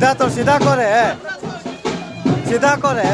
सीधा करे सीधा करे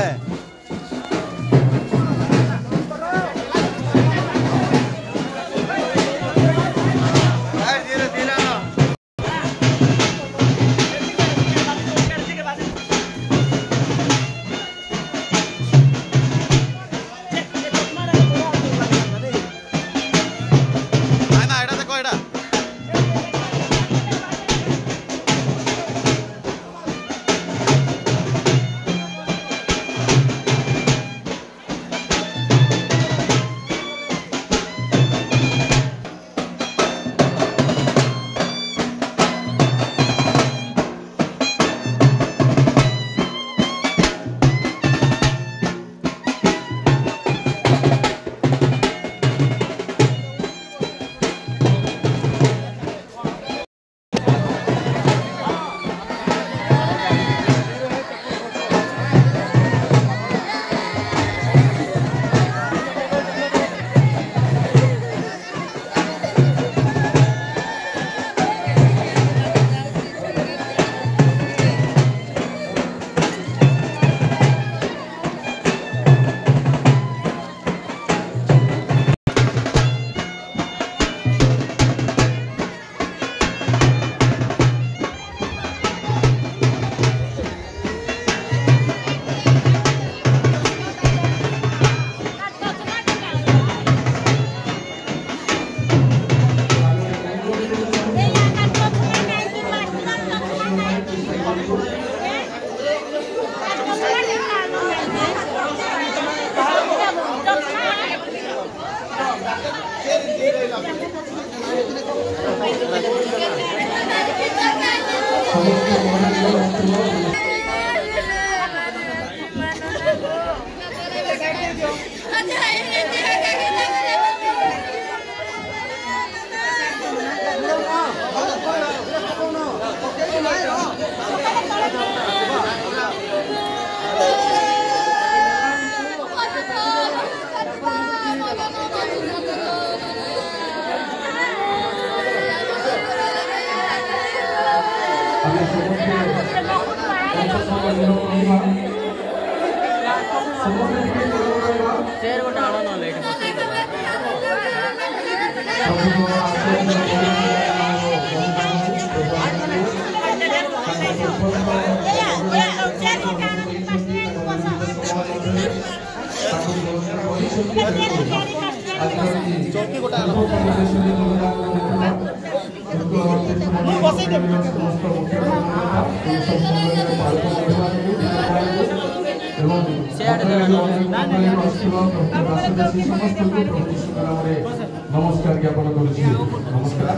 नमस्कार ज्ञापन करुछि नमस्कार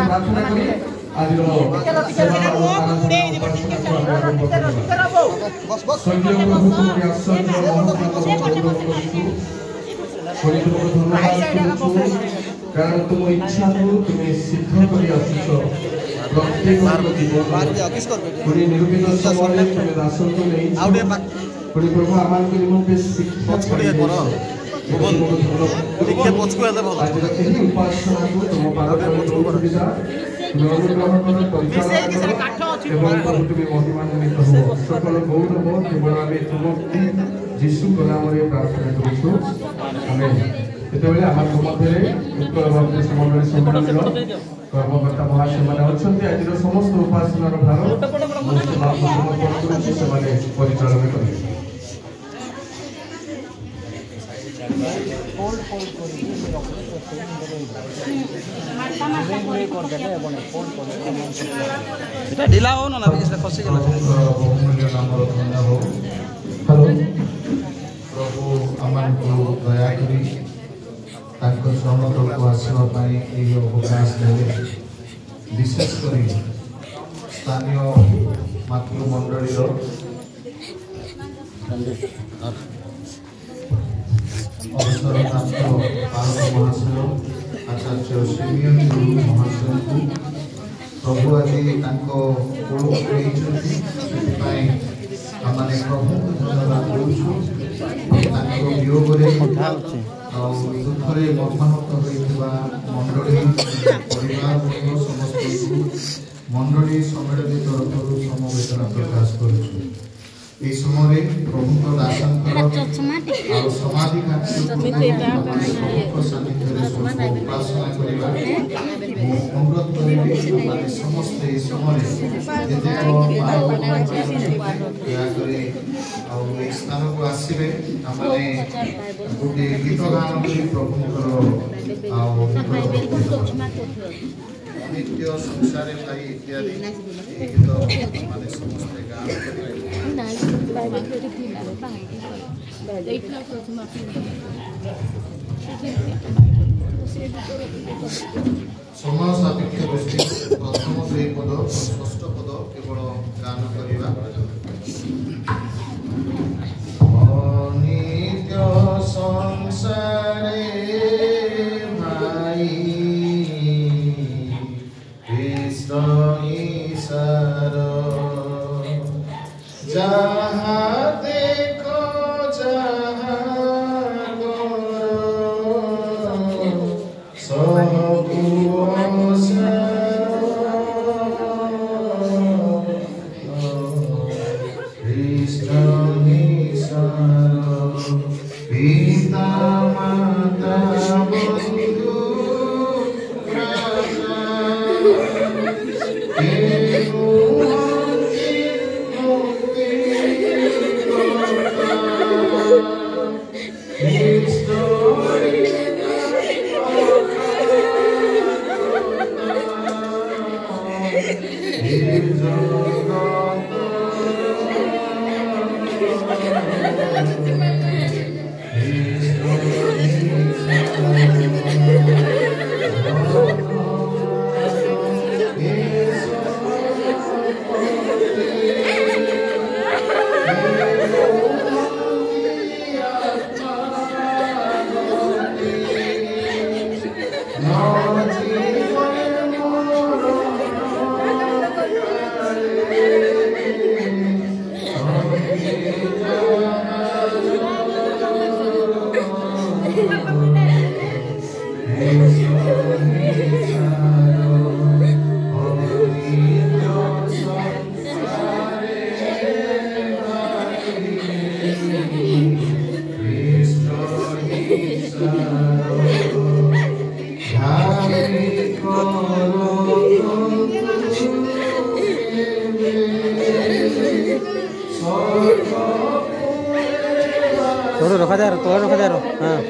प्रार्थना करी आज कारण तुम इच्छा तुम्हें सिद्ध कर प्रत्येक निर्विघ्न समय तुम्हें दासन को नहीं प्रभु आम निमंते शिक्षा सकल गौरव केवल आम तुम जीशु नाम प्रार्थना करते आम मध्य उत्कल बाप्तिस्ट मंडली सम्मेलन कर्मकर्ता महाशय अच्छा आज समस्त उपासनार भार परिचालन करेंगे। ढिला हो ना खसी गला प्रभु आमान को दया करी शरण को आसवाई अवकाश देवे विशेषकर स्थानीय मातृमंडली अवसर प्राप्त पालक महाशय आचार्य सीनियर गुरु महाशय को प्रभु आज कोल आमने प्रभु धन्यवाद वियोग दुखरे मर्माहत होता मंडली परिवार समस्त मंडली सम्मेलन तरफ समवेदना प्रकाश करुछु। এই সময়ে প্রভুଙ୍କ দাসଙ୍କର ଆଉ ସମାଧି ଉପାସନା କରିବା ମୁଁ ଅନୁରୋଧ କରିବି ମାନେ ସମସ୍ତେ এই ସମୟରେ ଦୟାକରି ଆଉ এই ସ୍ଥାନକୁ ଆସିବେ ଆମମାନେ ଗୋଟେ ଗୀତ ଗାନ କରି ପ୍ରଭୁଙ୍କର ଆଉ नित्य संसार भाई इत्यादि गीत माने समस्त गान समय सापेक्ष दृष्टि प्रथम 2 पद और षष्ठ पद केवल गान करिबा। नित्य संसारे भाई जहाँ देखो जहाँ पिता माता बंधु थोड़ा रखा जा रहा हाँ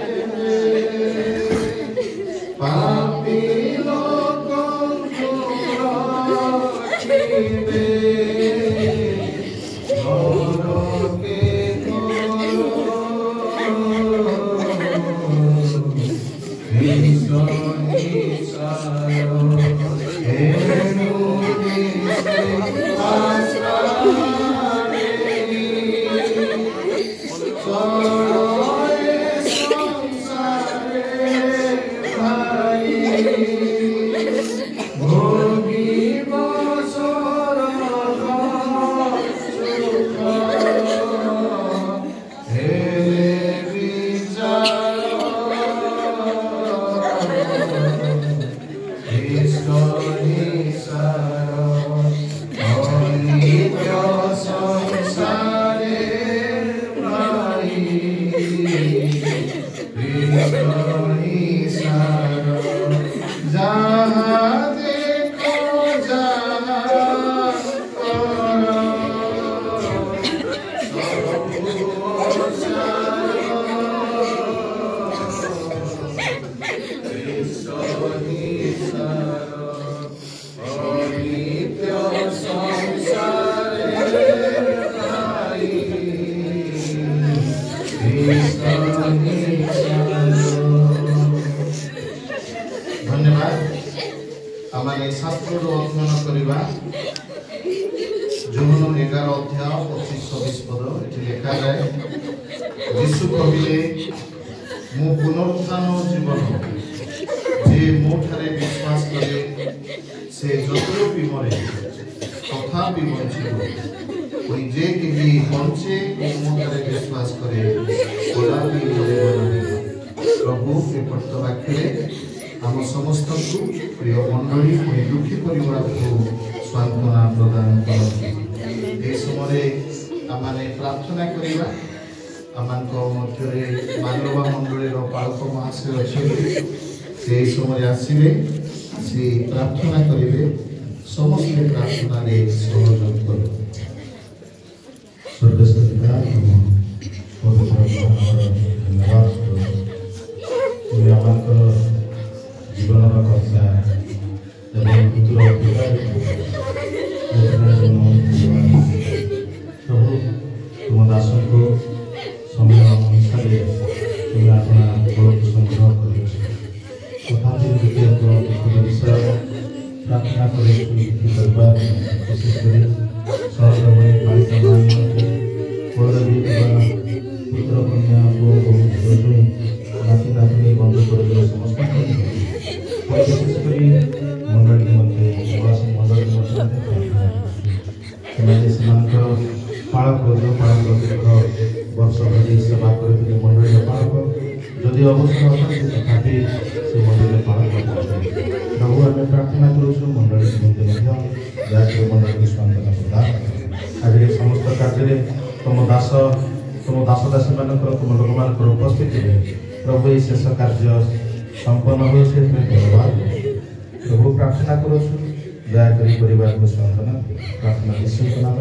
धन्यवाद। हमारे शास्त्र अध्ययन करवा जोहन 11 अध्याय 25-26 पद ये लिखा जाए यीशु कहले मु पुनरुत्थान जीवन जे मो ठारे विश्वास करे से जतरो भी मरे तथापि बंचिबो कोई जे कि बंचे मो ठारे विश्वास करे कदापि मरिबो नहीं। प्रभु के पट्ट वाक्य आम समस्त प्रिय मंडली पुणी दुखी परिवार को सांत्वना प्रदान करते समय आम प्रार्थना करवा आम मध्य मानवा मंडल पालक महाशय अच्छा से समय आसवे से प्रार्थना करेंगे समस्त प्रार्थना सहयोग कर स्वर्गस्थ पिता धन्यवाद जीवन कर्ता पुत्र प्रभु तुम दास को समय अनुसार तुम्हें अपना बल को संग्रह कर विषय प्रार्थना विशेष पुत्र कन्या नाती नातनी बंद कर समस्त विशेष मंडली मंडली पालक जो पालक वर्ष धरी सेवा करते मंडली पालक जदि अवसर अच्छे तथापि से मंडली पालक प्रभु आम प्रार्थना करूँ मंडली मंडली को सांत्वना प्रदान आज समस्त कार्य तुम दास दासी मान तुम लोक मान उपस्थिति प्रभु ये शेष कार्य संपन्न हो धन्यवाद प्रभु प्रार्थना करूँ दयाकोरी परिवार को सांत्वना प्रार्थना यीशु के नाम में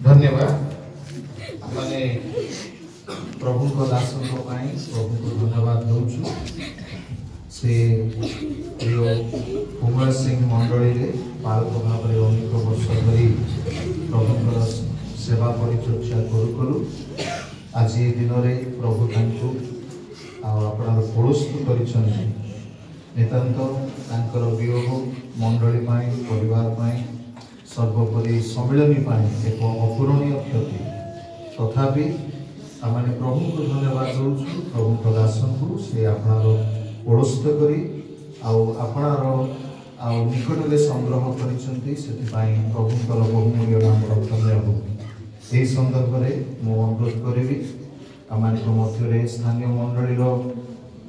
धन्यवाद मैंने प्रभु को दास प्रभु को धन्यवाद दूँ से प्रिय कुमार सिंह मंडली पालक भाव में अनेक वर्ष धरी प्रभुଙ୍କର सेवा परिचर्चा करू करू आज दिन में प्रभु आपण पुरस्कृत कर नितांत वियोग मंडली परिवार सर्वोपरि सम्मिलनी एक अपूरणीय क्षति तथापि आम प्रभु को धन्यवाद दूँ प्रभु दास को से आपणार पुरस्कृत करी आपणार निकट में संग्रह कर प्रभुंर बहुमूल्य नाम धन्य हो यही सन्दर्भ में मु अनुरोध करी आम मध्य स्थानीय मंडल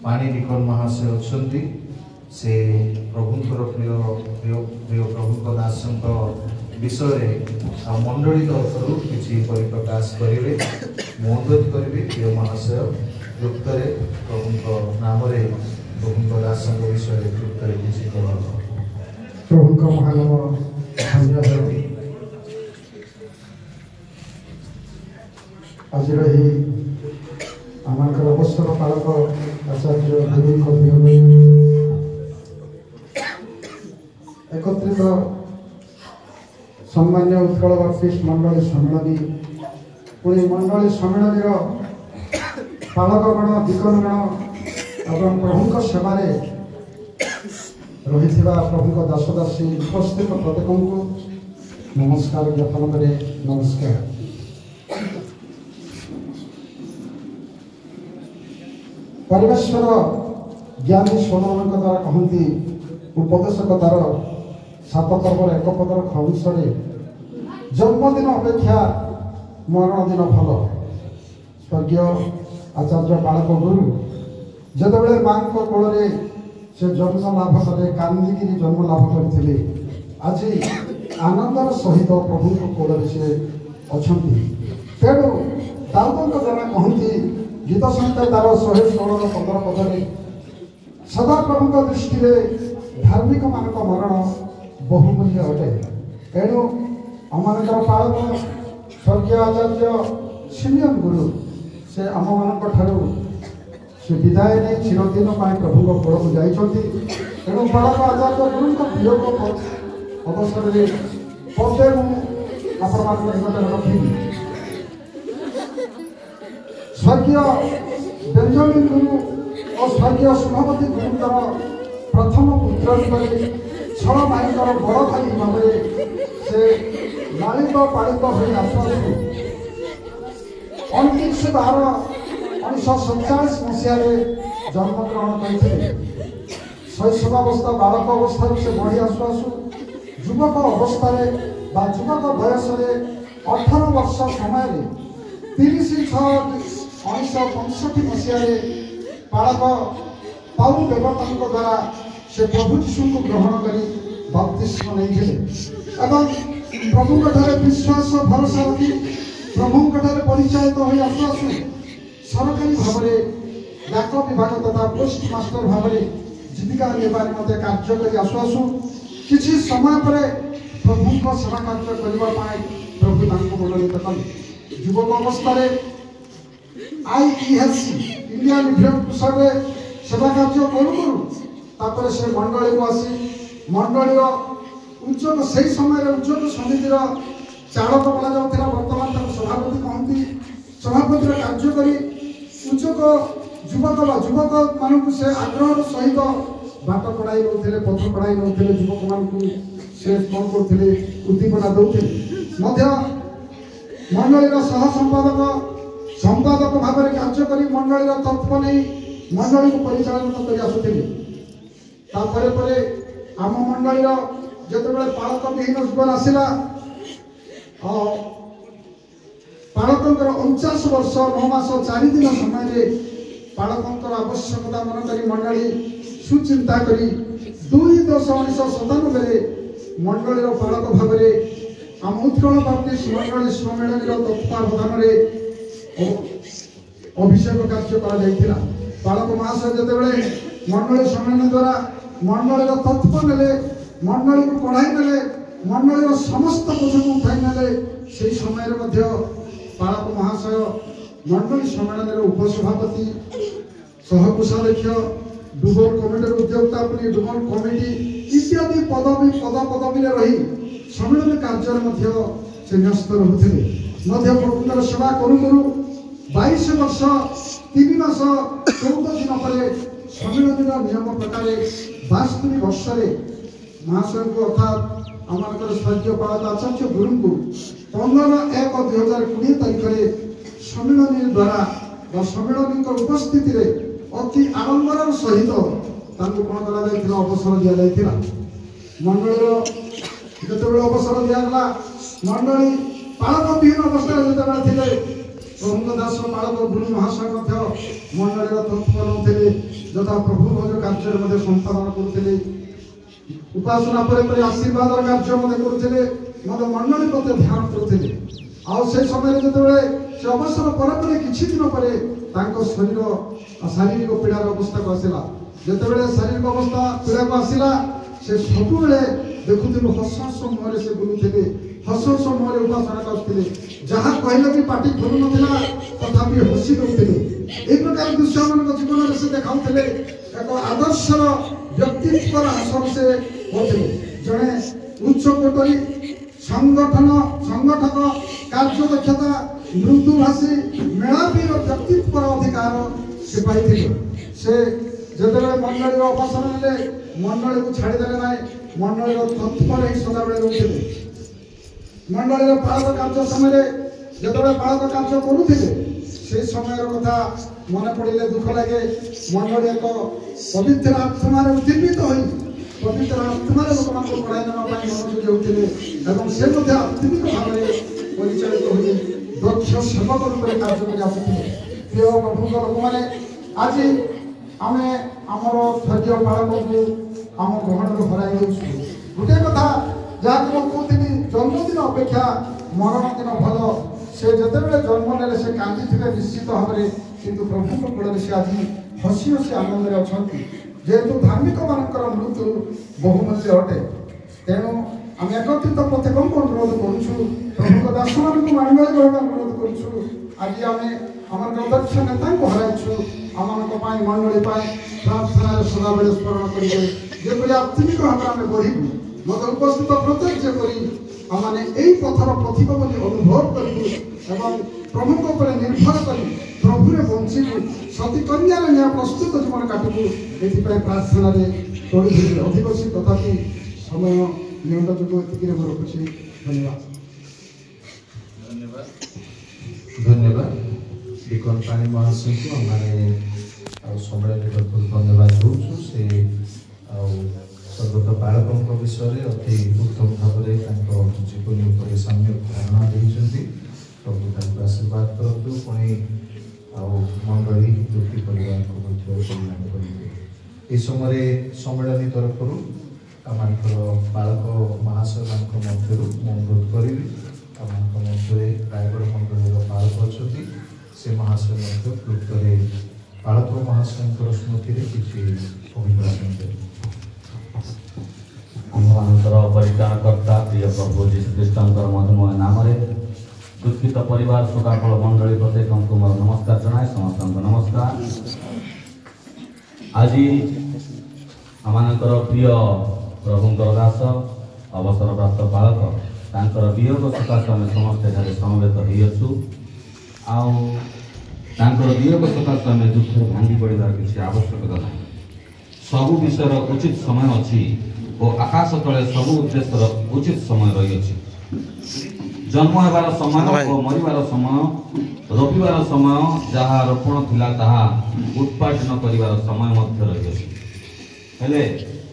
पाणी निकट महाशय अच्छा से प्रभुंर प्रिय प्रिय प्रिय प्रभु दास विषय मंडली तरफ किसी परिप्रकाश करेंगे मु अनुरोध करी प्रिय महाशय युक्त प्रभु नाम प्रभु दास विषय युक्त किसी प्रभु का महानाम आज आमर अवसर पालक आचार्य एकत्रित सम्मान्य उत्कल बाप्टिस्ट मंडली सम्मिलनी पुणी मंडली सम्मिलनी पालकगण दिकनगण एवं प्रभु सेवार रही प्रभु दास दासी उपस्थित प्रत्येक को नमस्कार ज्ञापन करे नमस्कार परमेश्वर ज्ञानी सोनमान द्वारा कहती उपदेशक तार 7 पर्वर 1 पदर अंशे जन्मदिन अपेक्षा मरण दिन भल स्वर्गीय आचार्य बालक गुरु जिते माँ कोल से जन्म लाभ कले कांदिकी जन्म लाभ करते आज आनंदर सहित प्रभु कोल से अच्छा तेणु दाऊद द्वारा कहती गीत संहिता तार 116-15 पदे सदा प्रभु दृष्टि धार्मिक मान मरण बहुमूल्य अटे तेणु आम पालक स्वर्गीय आचार्य सिमियन गुरु से आम मान से विदाय नहीं चिरदिन प्रभु कोल को जाइछंती तेणु पालक आचार्य गुरु वियोग अवसर में पदे आपण निकट रखी स्वर्गीय बेंजामिन गुरु और स्वर्गीय सुभावती गुरुंर प्रथम पुत्र छड़ भाईर बड़ भाई भाव से लालित पालित हो आसु 29/12/1947 मसीह जन्मग्रहण करते शैशवावस्था बालक अवस्था से बढ़ी आसु आसु युवक अवस्था युवक बयस 18 वर्ष समय 30/6/1965 मसीह बालक पाऊ देवता द्वारा से प्रभु जीशु को ग्रहण कर बपतिस्म नहीं प्रभु विश्वास भरोसा रखी प्रभु परिचय हो आसु आसु सरकारी भाव में डाक विभाग तथा पोस्ट मास्टर भाव में जीविका निर्वाह मध्य कार्य कर आसु आसु किसी समय पर प्रभु को सेवा कार्य करने प्रभु मंडलित कले युवक अवस्था IELC इंडिया लिब्रेम कुशल सेवा कार्य करूँ से मंडली को आसी मंडलीर उच्चक से समय उच्चक समितिर चालक बोला जाऊला बर्तमान सभापति कहती सभापति कार्य कर उच्चक युवक मान से आग्रह सहित बाट पढ़ाई नौते पथ पढ़ाई नौते युवक मान से कौन करते उद्दीपना दौते मंडलीर सह संपादक भाव में कार्य कर मंडलीर तत्व नहीं मंडली को परिचालन कर आसुले आम मंडलीर जिते पालक विहीन जीवन आसला पालकर 49 वर्ष 9 मास 4 दिन समय पालकर आवश्यकता मन कर मंडली सुचिंता कर 2/10/1997 मंडलीर पालक भाव में आम उत्कल बाप्तिस्ट मंडली सम्मेलन तत्वावधान अभिषेक कार्य कर पालक महाशय जिते मंडली सम्मेलन द्वारा मंडलीर तत्व ने मंडली को पढ़ाई ने मंडलीर समस्त बोझ को उठाई ने से समय पालक महाशय मंडली सम्मेलन उपसभापति सहकोषाध्यक्ष डुबल कमिटी उद्योक्ता डुबल कमिटी इत्यादि पदवी रही सम्मेलन कार्य से न्यस्त रोते प्रभुतर सेवा करूँ 22 वर्ष 3 मास 14 दिन पर सम्मेलन नियम प्रकार 62 वर्ष महाशय को अर्थात आम स्वर्गीय पालक आचार्य गुरु को 15/1/2020 तारीख में सम्मेलन द्वारा सम्मेलन उपस्थिति अति आडंबर सहित कौन कर अवसर दि जाता मंडलीर जो अवसर दिगला मंडली पालक विहीन अवस्था जो प्रभु दास पालक गुरु महाशय मंडलीर तत्व नौते जथा प्रभु भोज कार्य संपादन करते उपासना पर आशीर्वाद कार्य करते मंडली प्रति ध्यान करते से समय जो से अवसर पर किसी दिन पर शरीर शारीरिक पीड़ार अवस्था को आसला जिते शारीरिक अवस्था पीड़ा को आसला से सब देखुलु हस हस मुहर से बुलूले हस हस मुहर उपासना करते जहाँ कहले भी पार्टी खोलु ना तथा हसी दौते एक प्रकार दृश्य मान जीवन से देखाते एक आदर्शर व्यक्तित्व हासिल से होते जड़े उच्च कोटरी संगठक कार्य दक्षता मृदुभाषी मेलापीर व्यक्तित्व अधिकार से पाई से जिते मंडलीर अवसर ने मंडली को छाड़देले ना मंडलीर तत्व ही सदाबे रोते मंडलीर पालक कार्य समय जो पालक कार्य करुले से समय कथा मन पड़े दुख लगे मंडली एक पवित्र आत्मार उद्दीपित हो पवित्र आत्मार लोक मान पढ़ाई नापी मनोज होते से आत्मिक भाव में परिचालित हो दक्ष सेवक रूप में कार्य कर आसुले प्रिय प्रभु लोक मैंने आज आम आमर स्वर्गीय पालक को आम ग्रहण हर गोटे कथा जहाँ कहती जन्मदिन अपेक्षा मरण दिन भल से जिते जन्म ने से कांदी थे निश्चित भाव में किंतु प्रभु कूल से आज हसी हसी आनंद अच्छा जेहेतु धार्मिक मानकर मृत्यु बहुमूल्य अटे तेणु आम एकत्रित प्रत्येक अनुरोध करुँ प्रभु दास मान मानव अनुरोध करुँ आज आम अध्यक्ष नेता को हराइछु आम मंडली प्रार्थना सदा बेले स्मरण करेंगे जो आत्मिक भाव में बढ़ू मत उपस्थित प्रत्यक्ष कर आमने यही पथर पथिक अनुभव करूँ प्रभु निर्भर कर प्रभु बंचू सती कन्यार न्याय प्रस्तुत जीवन काटू ये प्रार्थना तोड़ी अधिक से तथापि समय नियंत्रण जो रखुच्छी धन्यवाद धन्यवाद विकन पाणी महाशय को आम सम्मेलन धन्यवाद दूँ से स्वर्गत बालकों विषय अति उत्तम भाव में जीवनी साम्य धारणा देते प्रभु आशीर्वाद करूँ पुणी मंडली दुखी परिवार को कल्याण करेंगे। इस समय सम्मेलन तरफ आम बालक महाशय मध्य अनुरोध करी रायगढ़ मंडल बालक अच्छा से महाशय क्लुप्त बालक महाशय स्मृति किसी अभिप्राय आमर परित्राणकर्ता प्रिय प्रभु जीशुख्रीष्ट मधुमय नाम दुखित परिवार शोकाकुल मंडली प्रत्येक मोर नमस्कार जनाए समस्त नमस्कार। आज आमर प्रिय प्रभुंकर दास अवसर प्राप्त बालक तांकर वियोग सकाशे आम समस्ते समवेत होइछु आंकर वियोग सकाशे आम दुख भांगी पड़ार किसी आवश्यकता ना सबु विषय उचित समय अच्छी और आकाश तले सबु उद्देश्य उचित समय रही जन्म होबार समय और मरिबार समय रोपिबार समय जहाँ रोपण थिला ताहा उत्पादन करिबार समय मध्य रही हेले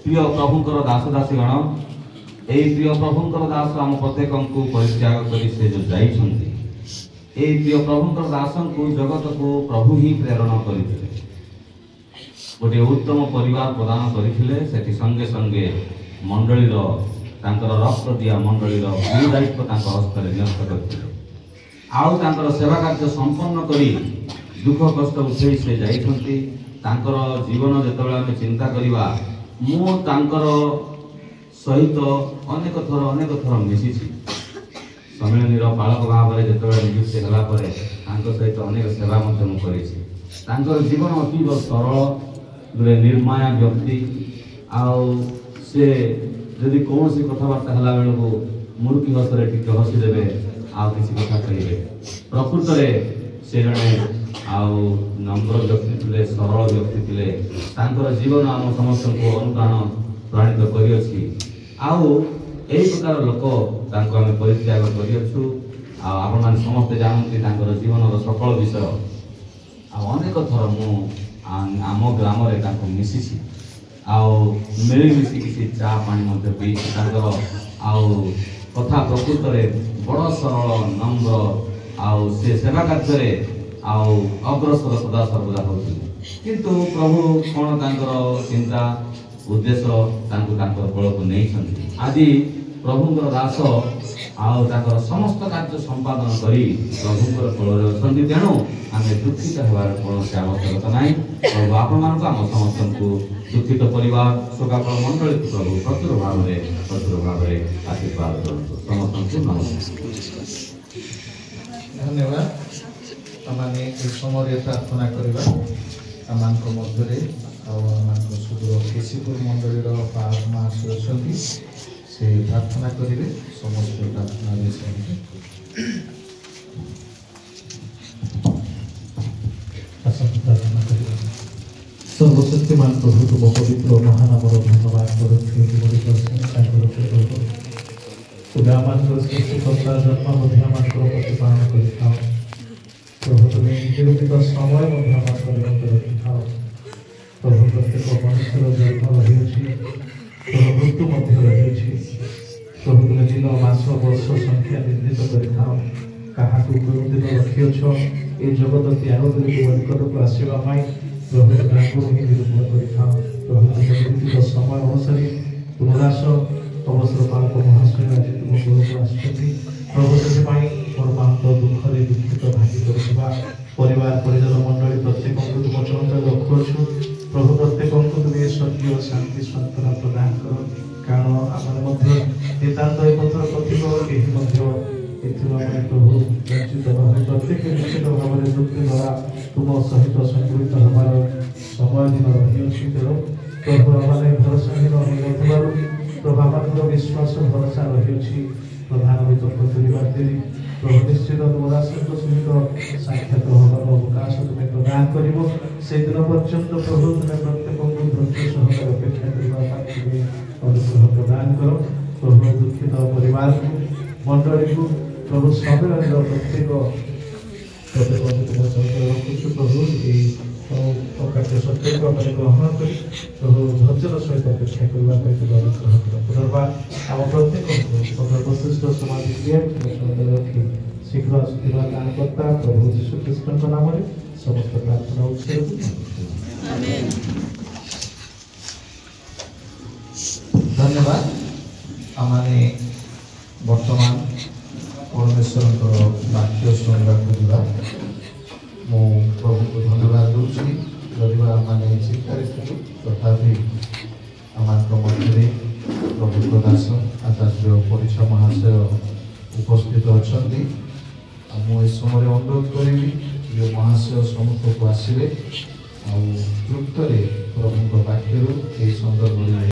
प्रिय प्रभुंकर दास दासीगण ए प्रिय प्रभुंकर दास आम प्रत्येक को परित्याग करी से जो जाइछंती ए प्रिय प्रभुंकर दासन को जगत को प्रभु ही प्रेरण करथिले गोटे उत्तम परिवार प्रदान करथिले सेठी संगे संगे मंडली तांकर रक्त दिया मंडली भूल दायित्व हस्त में न्यस्त करते आउ तांकर सेवा कार्य संपन्न करी दुख कष्ट उठे से जाइछंती तांकर जीवन जेतेबेले आमे चिंता करिबा मु तांकर सहित अनेक थर मिसी सम्मेलन बालक भाव में जेतेबेले नियुक्ति होला परे तांकर सहित अनेक सेवा मध्य मु करिछि तांकर जीवन अतीव सरल गोटे निर्माया व्यक्ति आउ से जदि कौन सी कथबार्ता है बेलू मुरुकी हसरे टिके हसीदेवे आउ किसी कथा कहे प्रकृत में से जड़े नम्र व्यक्ति थे सरल व्यक्ति थे जीवन आम समस्त को अनुप्राण प्रणाणित कर प्रकार लोक आम परित्याग करछु आपण मैंने समस्ते जानती जीवन सकल विषय अनेक थर मु आम ग्राम मिसी मिलमिशी किसी चा पानी पी कथा प्रकृत में बड़ सरल नम्र से सेवा कार्य अग्रसर सदा सर्वदा होती किंतु प्रभु कौन चिंता उद्देश्य कोल को नहीं आज प्रभुंर दास आर समस्त कार्य संपादन कर प्रभुंर कोल तेणु आम दुखित होवार कौन आवश्यकता ना प्रभु आपण मान समस्त को दुखित परिवार शोकाकुल मंडली प्रभु प्रचुर भाव में आशीर्वाद समस्त धन्यवाद आमे समय प्रार्थना करवा मध्य सुदूर केसीपुर मंडली बालक महाशय अच्छा से प्रार्थना करेंगे समस्त प्रार्थना सर्वशक्तिमान प्रभु तुम पवित्र महानामर धन्यवाद करूँ सृष्टिकर्ता जन्म प्रतिपालन कर प्रभु तुम निर्मित समय रखि था प्रभु प्रत्येक मनुष्यर जन्म रही प्रभु मृत्यु रही प्रभु तुम दिन मास वर्ष संख्या निर्णीत कर क्या दिन रखिछ ये जगत त्याग कर निकट को आसवाई प्रभु ही निरूपण कर प्रभु निर्मित समय अनुसार तुम दास अवसर बालक महाशय आज तुम गृह को प्रभु से परमात्म दुखरे दुखित भागी कर परिवार परिजन मंडली प्रत्येक तुम चरण रखुछु प्रभु प्रत्येक तुम स्वर्गीय शांति सांत्वना प्रदान कर कारण आम नितांत पथर कथित कहीं प्रभु निश्चित भाव प्रत्येक निश्चित भाव में दुखी द्वारा तुम सहित संगृहित हमार समय दिन रही तेणु प्रभु आम भरोसाहीन हो प्रभु आम विश्वास भरोसा रही प्रधान प्रतिवाद प्रभु निश्चित तुम दासों सहित साक्षात हमार अवकाश तुम्हें प्रदान कर से दिन पर्यंत प्रभु तुम्हें प्रत्येक धैर्य सहकार अपेक्षा करने अनुग्रह प्रदान कर प्रभु दुखित परिवार को मंडली को प्रभु सम्मेलन प्रत्येक रखुଛୁ प्रभु कार्य सत्य को ग्रहण कर प्रभु धैर्यर सहित अपेक्षा करने अनुग्रह कर पुनर्बार आम प्रत्येक वशिष्ठ समाज रखी शीघ्र दान करता प्रभु जीशुख्रीष्ट नाम ସମସ୍ତ ପ୍ରାର୍ଥନା ଉତ୍ସର୍ଗ धन्यवाद आमाने वर्तमान परमेश्वर वाक्य शुणा मु प्रभु को धन्यवाद दूसरी जदि आम चिंतार तथापि आम मध्य प्रभु प्रदास आचार्य परीक्षा महाशय उपस्थित अच्छा मुझे समय अनुरोध करी जो महाशय सम्मुख को आसवे आ तृप्त प्रभु वाक्य संदर्भ